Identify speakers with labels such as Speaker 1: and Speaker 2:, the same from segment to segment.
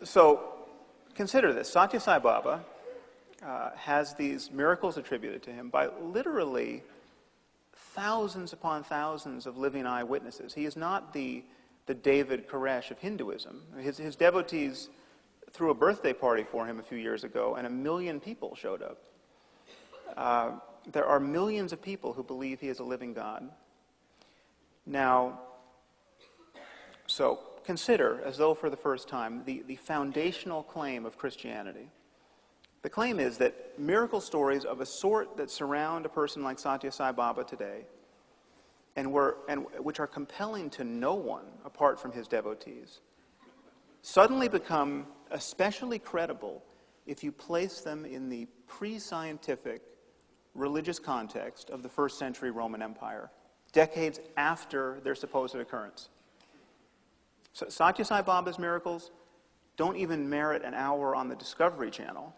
Speaker 1: So consider this. Satya Sai Baba has these miracles attributed to him by literally thousands upon thousands of living eyewitnesses. He is not the David Koresh of Hinduism. His devotees threw a birthday party for him a few years ago, and 1 million people showed up. There are millions of people who believe he is a living God. Now, so consider, as though for the first time, the foundational claim of Christianity. The claim is that miracle stories of a sort that surround a person like Satya Sai Baba today, and which are compelling to no one apart from his devotees, suddenly become especially credible if you place them in the pre-scientific religious context of the first century Roman Empire, decades after their supposed occurrence. So Satya Sai Baba's miracles don't even merit an hour on the Discovery Channel.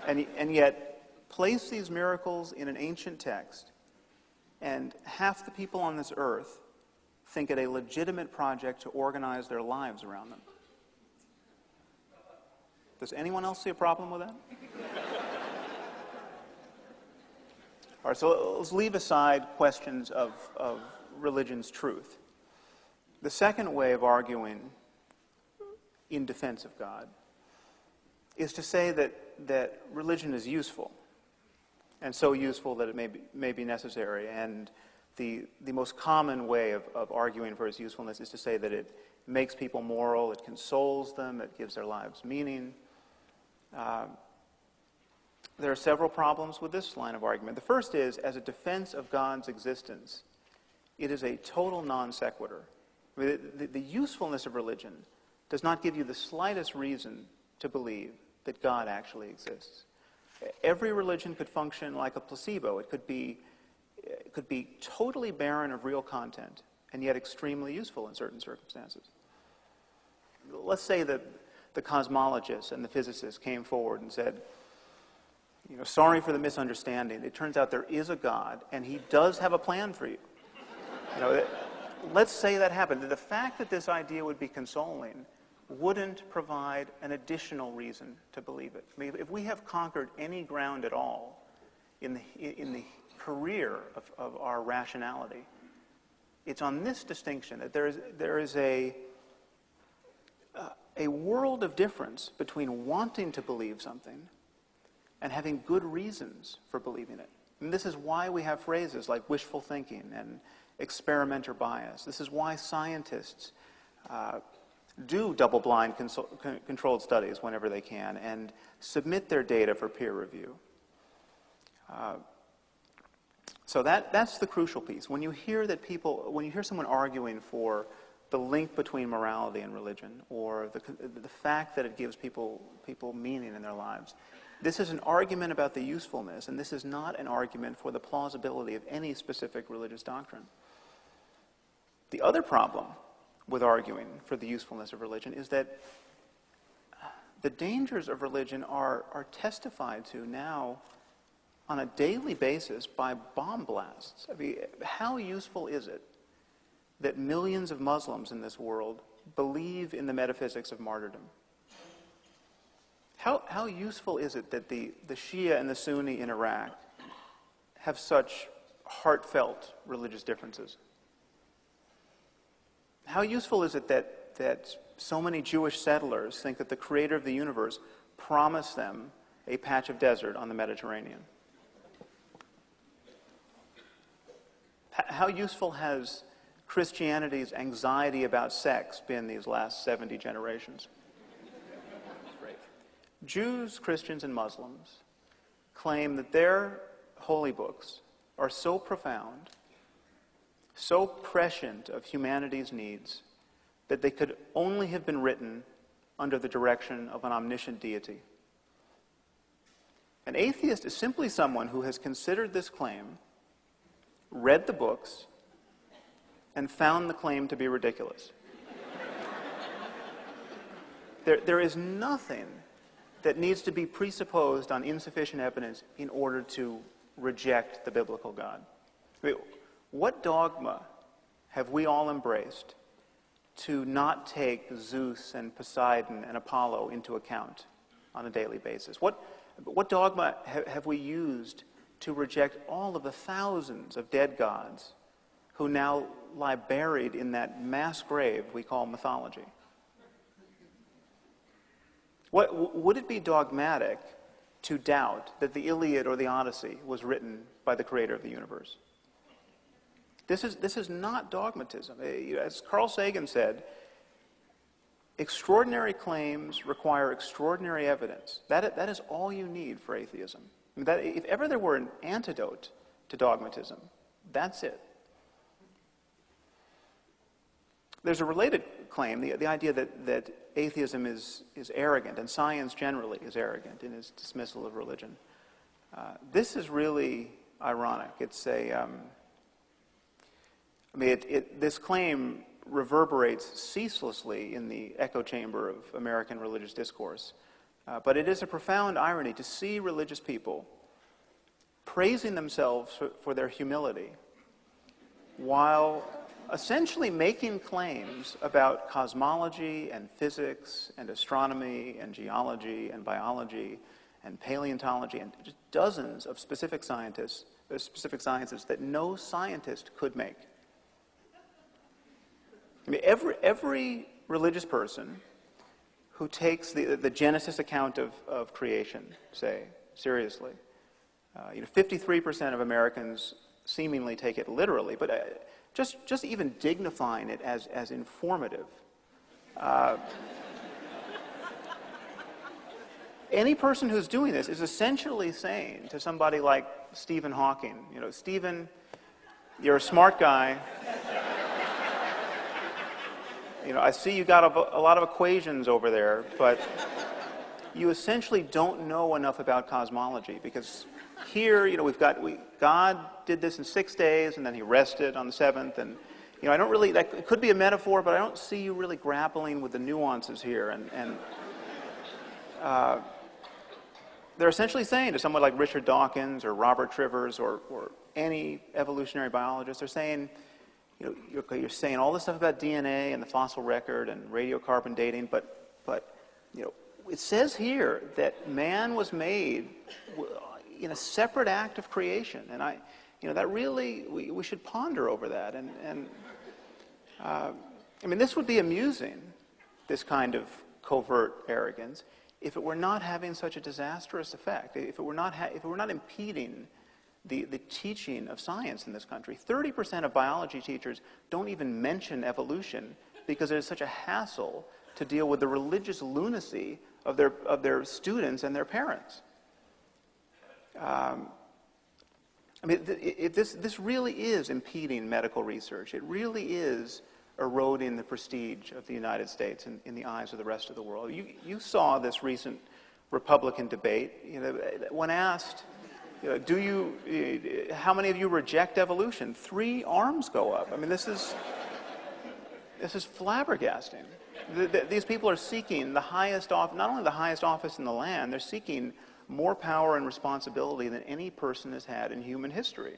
Speaker 1: And yet, place these miracles in an ancient text, and half the people on this earth think it a legitimate project to organize their lives around them. Does anyone else see a problem with that? All right, so let's leave aside questions of religion's truth. The second way of arguing in defense of God is to say that religion is useful, and so useful that it may be necessary. And the most common way of arguing for its usefulness is to say that it makes people moral, it consoles them, it gives their lives meaning. There are several problems with this line of argument. The first is, as a defense of God's existence, it is a total non sequitur. I mean, the usefulness of religion does not give you the slightest reason to believe that God actually exists. Every religion could function like a placebo. It could be totally barren of real content and yet extremely useful in certain circumstances. Let's say that the cosmologists and the physicists came forward and said, sorry for the misunderstanding. It turns out there is a God, and he does have a plan for you. Let's say that happened. The fact that this idea would be consoling wouldn't provide an additional reason to believe it. I mean, if we have conquered any ground at all in the career of our rationality, it's on this distinction that there is a world of difference between wanting to believe something and having good reasons for believing it. And this is why we have phrases like wishful thinking and experimenter bias. This is why scientists do double-blind controlled studies whenever they can and submit their data for peer review. So that's the crucial piece. When you hear someone arguing for the link between morality and religion, or the fact that it gives people meaning in their lives, this is an argument about the usefulness, and this is not an argument for the plausibility of any specific religious doctrine. The other problem with arguing for the usefulness of religion is that the dangers of religion are testified to now on a daily basis by bomb blasts. I mean, how useful is it that millions of Muslims in this world believe in the metaphysics of martyrdom? How useful is it that the Shia and the Sunni in Iraq have such heartfelt religious differences? How useful is it that so many Jewish settlers think that the creator of the universe promised them a patch of desert on the Mediterranean? How useful has Christianity's anxiety about sex been these last 70 generations? Great. Jews, Christians, and Muslims claim that their holy books are so profound, so prescient of humanity's needs, that they could only have been written under the direction of an omniscient deity. An atheist is simply someone who has considered this claim, read the books, and found the claim to be ridiculous. There is nothing that needs to be presupposed on insufficient evidence in order to reject the biblical God. I mean, what dogma have we all embraced to not take Zeus and Poseidon and Apollo into account on a daily basis? What dogma have we used to reject all of the thousands of dead gods who now lie buried in that mass grave we call mythology? Would it be dogmatic to doubt that the Iliad or the Odyssey was written by the creator of the universe? This is not dogmatism. As Carl Sagan said, extraordinary claims require extraordinary evidence. That is all you need for atheism. I mean, if ever there were an antidote to dogmatism, that's it. There's a related claim, the idea that atheism is arrogant, and science generally is arrogant in its dismissal of religion. This is really ironic. It's this claim reverberates ceaselessly in the echo chamber of American religious discourse. But it is a profound irony to see religious people praising themselves for their humility while essentially making claims about cosmology and physics and astronomy and geology and biology and paleontology and just dozens of specific sciences that no scientist could make. I mean, every religious person who takes the Genesis account of creation, say, seriously, 53% of Americans seemingly take it literally, but just even dignifying it as informative. Any person who's doing this is essentially saying to somebody like Stephen Hawking, Stephen, you're a smart guy. I see you got a lot of equations over there, but you essentially don't know enough about cosmology, because here, God did this in 6 days, and then he rested on the seventh, and I don't really, it could be a metaphor, but I don't see you really grappling with the nuances here, and they're essentially saying to someone like Richard Dawkins or Robert Trivers or any evolutionary biologist, they're saying, you're saying all this stuff about DNA and the fossil record and radiocarbon dating, but it says here that man was made in a separate act of creation, and that really we should ponder over that. And this would be amusing, this kind of covert arrogance, if it were not having such a disastrous effect, if it were not impeding the teaching of science in this country. 30% of biology teachers don't even mention evolution because it is such a hassle to deal with the religious lunacy of their students and their parents. This really is impeding medical research. It really is eroding the prestige of the United States in the eyes of the rest of the world. You saw this recent Republican debate. When asked, how many of you reject evolution? 3 arms go up. This is flabbergasting. These people are seeking the highest not only the highest office in the land, they're seeking more power and responsibility than any person has had in human history.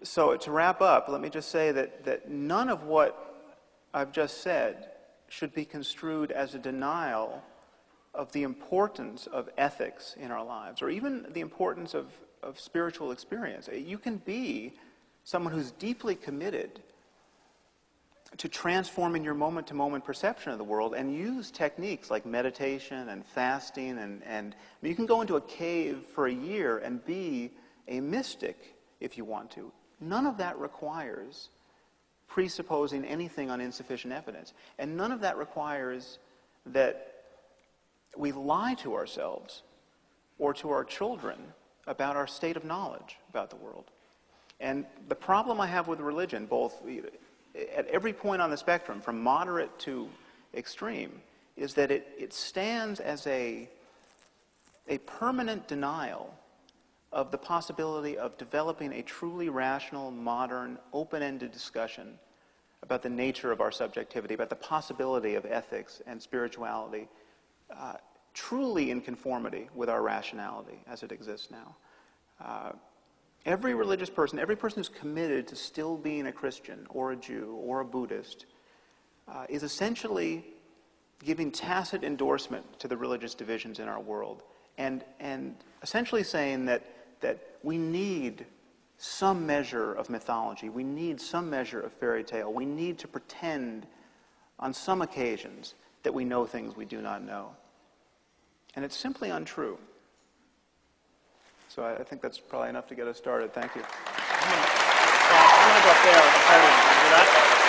Speaker 1: So to wrap up, let me just say that none of what I've just said should be construed as a denial of the importance of ethics in our lives, or even the importance of spiritual experience. You can be someone who's deeply committed to transforming your moment-to-moment perception of the world and use techniques like meditation and fasting, and you can go into a cave for a year and be a mystic if you want to. None of that requires presupposing anything on insufficient evidence, and none of that requires that we lie to ourselves or to our children about our state of knowledge about the world. And the problem I have with religion, both at every point on the spectrum, from moderate to extreme, is that it stands as a permanent denial of the possibility of developing a truly rational, modern, open-ended discussion about the nature of our subjectivity, about the possibility of ethics and spirituality truly in conformity with our rationality as it exists now. Every religious person, every person who's committed to still being a Christian or a Jew or a Buddhist is essentially giving tacit endorsement to the religious divisions in our world and essentially saying that we need some measure of mythology, we need some measure of fairy tale, we need to pretend on some occasions that we know things we do not know. And it's simply untrue. So I think that's probably enough to get us started. Thank you.
Speaker 2: I'm going to go up there on the podium. Can you do that?